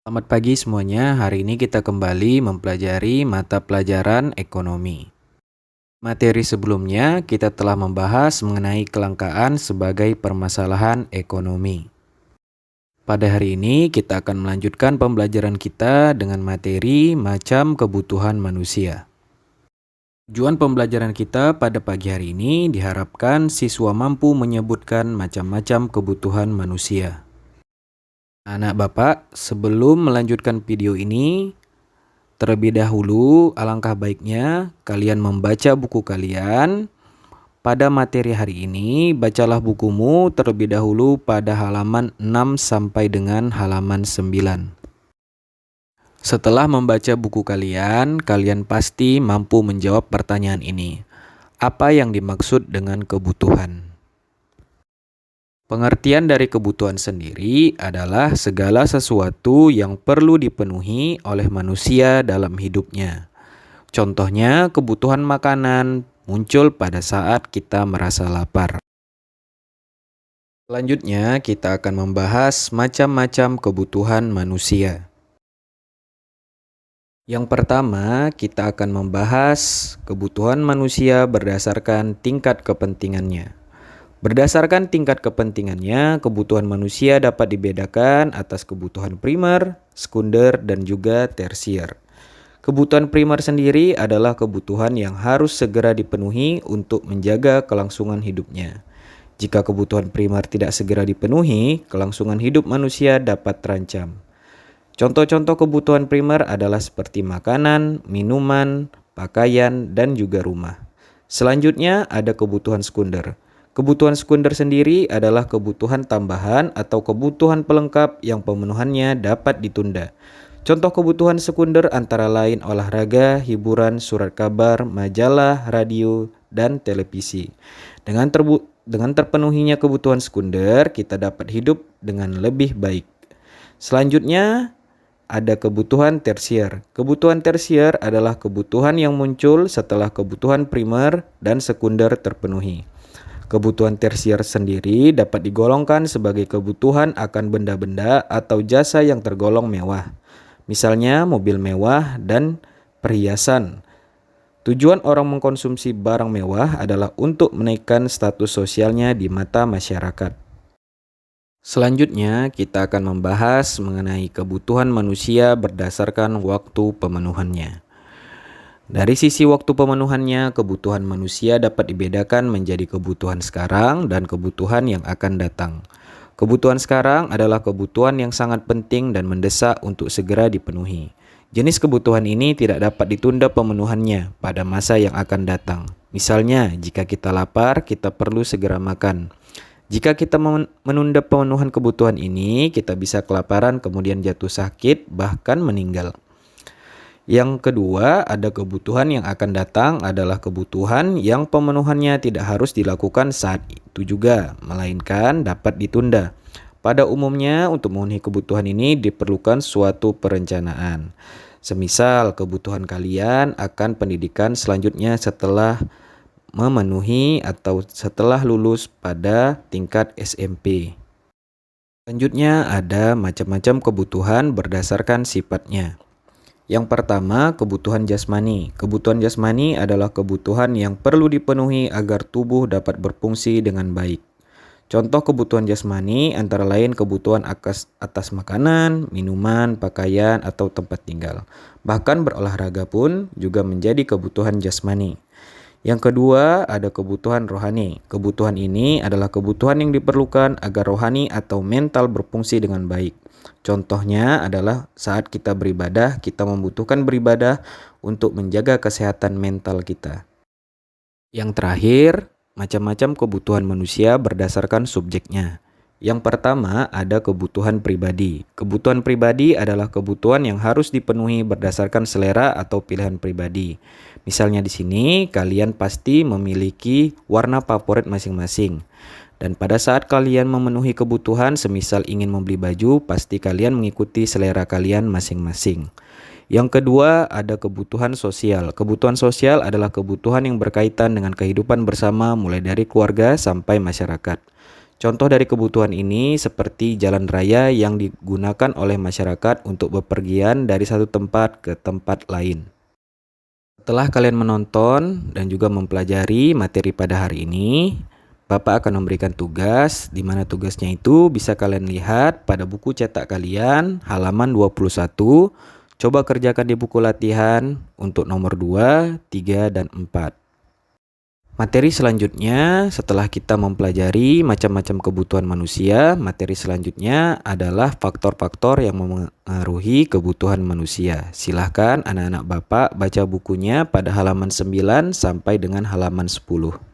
Selamat pagi semuanya. Hari ini kita kembali mempelajari mata pelajaran ekonomi. Materi sebelumnya kita telah membahas mengenai kelangkaan sebagai permasalahan ekonomi. Pada hari ini kita akan melanjutkan pembelajaran kita dengan materi macam kebutuhan manusia. Tujuan pembelajaran kita pada pagi hari ini diharapkan siswa mampu menyebutkan macam-macam kebutuhan manusia. Anak Bapak, sebelum melanjutkan video ini, terlebih dahulu, alangkah baiknya kalian membaca buku kalian. Pada materi hari ini, bacalah bukumu terlebih dahulu pada halaman 6 sampai dengan halaman 9. Setelah membaca buku kalian, kalian pasti mampu menjawab pertanyaan ini. Apa yang dimaksud dengan kebutuhan? Pengertian dari kebutuhan sendiri adalah segala sesuatu yang perlu dipenuhi oleh manusia dalam hidupnya. Contohnya, kebutuhan makanan muncul pada saat kita merasa lapar. Selanjutnya, kita akan membahas macam-macam kebutuhan manusia. Yang pertama, kita akan membahas kebutuhan manusia berdasarkan tingkat kepentingannya. Berdasarkan tingkat kepentingannya, kebutuhan manusia dapat dibedakan atas kebutuhan primer, sekunder, dan juga tersier. Kebutuhan primer sendiri adalah kebutuhan yang harus segera dipenuhi untuk menjaga kelangsungan hidupnya. Jika kebutuhan primer tidak segera dipenuhi, kelangsungan hidup manusia dapat terancam. Contoh-contoh kebutuhan primer adalah seperti makanan, minuman, pakaian, dan juga rumah. Selanjutnya ada kebutuhan sekunder. Kebutuhan sekunder sendiri adalah kebutuhan tambahan atau kebutuhan pelengkap yang pemenuhannya dapat ditunda. Contoh kebutuhan sekunder antara lain olahraga, hiburan, surat kabar, majalah, radio, dan televisi. Dengan terpenuhinya kebutuhan sekunder, kita dapat hidup dengan lebih baik. Selanjutnya, ada kebutuhan tersier. Kebutuhan tersier adalah kebutuhan yang muncul setelah kebutuhan primer dan sekunder terpenuhi. Kebutuhan tersier sendiri dapat digolongkan sebagai kebutuhan akan benda-benda atau jasa yang tergolong mewah. Misalnya mobil mewah dan perhiasan. Tujuan orang mengkonsumsi barang mewah adalah untuk menaikkan status sosialnya di mata masyarakat. Selanjutnya, kita akan membahas mengenai kebutuhan manusia berdasarkan waktu pemenuhannya. Dari sisi waktu pemenuhannya, kebutuhan manusia dapat dibedakan menjadi kebutuhan sekarang dan kebutuhan yang akan datang. Kebutuhan sekarang adalah kebutuhan yang sangat penting dan mendesak untuk segera dipenuhi. Jenis kebutuhan ini tidak dapat ditunda pemenuhannya pada masa yang akan datang. Misalnya, jika kita lapar, kita perlu segera makan. Jika kita menunda pemenuhan kebutuhan ini, kita bisa kelaparan kemudian jatuh sakit, bahkan meninggal. Yang kedua, ada kebutuhan yang akan datang adalah kebutuhan yang pemenuhannya tidak harus dilakukan saat itu juga, melainkan dapat ditunda. Pada umumnya, untuk memenuhi kebutuhan ini diperlukan suatu perencanaan. Semisal kebutuhan kalian akan pendidikan selanjutnya setelah memenuhi atau setelah lulus pada tingkat SMP. Selanjutnya ada macam-macam kebutuhan berdasarkan sifatnya. Yang pertama, kebutuhan jasmani. Kebutuhan jasmani adalah kebutuhan yang perlu dipenuhi agar tubuh dapat berfungsi dengan baik. Contoh kebutuhan jasmani antara lain kebutuhan atas makanan, minuman, pakaian, atau tempat tinggal. Bahkan berolahraga pun juga menjadi kebutuhan jasmani. Yang kedua, ada kebutuhan rohani. Kebutuhan ini adalah kebutuhan yang diperlukan agar rohani atau mental berfungsi dengan baik. Contohnya adalah saat kita beribadah, kita membutuhkan beribadah untuk menjaga kesehatan mental kita. Yang terakhir, macam-macam kebutuhan manusia berdasarkan subjeknya. Yang pertama, ada kebutuhan pribadi. Kebutuhan pribadi adalah kebutuhan yang harus dipenuhi berdasarkan selera atau pilihan pribadi. Misalnya di sini, kalian pasti memiliki warna favorit masing-masing. Dan pada saat kalian memenuhi kebutuhan, semisal ingin membeli baju, pasti kalian mengikuti selera kalian masing-masing. Yang kedua, ada kebutuhan sosial. Kebutuhan sosial adalah kebutuhan yang berkaitan dengan kehidupan bersama mulai dari keluarga sampai masyarakat. Contoh dari kebutuhan ini seperti jalan raya yang digunakan oleh masyarakat untuk bepergian dari satu tempat ke tempat lain. Setelah kalian menonton dan juga mempelajari materi pada hari ini, Bapak akan memberikan tugas, di mana tugasnya itu bisa kalian lihat pada buku cetak kalian, halaman 21. Coba kerjakan di buku latihan untuk nomor 2, 3, dan 4. Materi selanjutnya, setelah kita mempelajari macam-macam kebutuhan manusia, materi selanjutnya adalah faktor-faktor yang mempengaruhi kebutuhan manusia. Silahkan anak-anak Bapak baca bukunya pada halaman 9 sampai dengan halaman 10.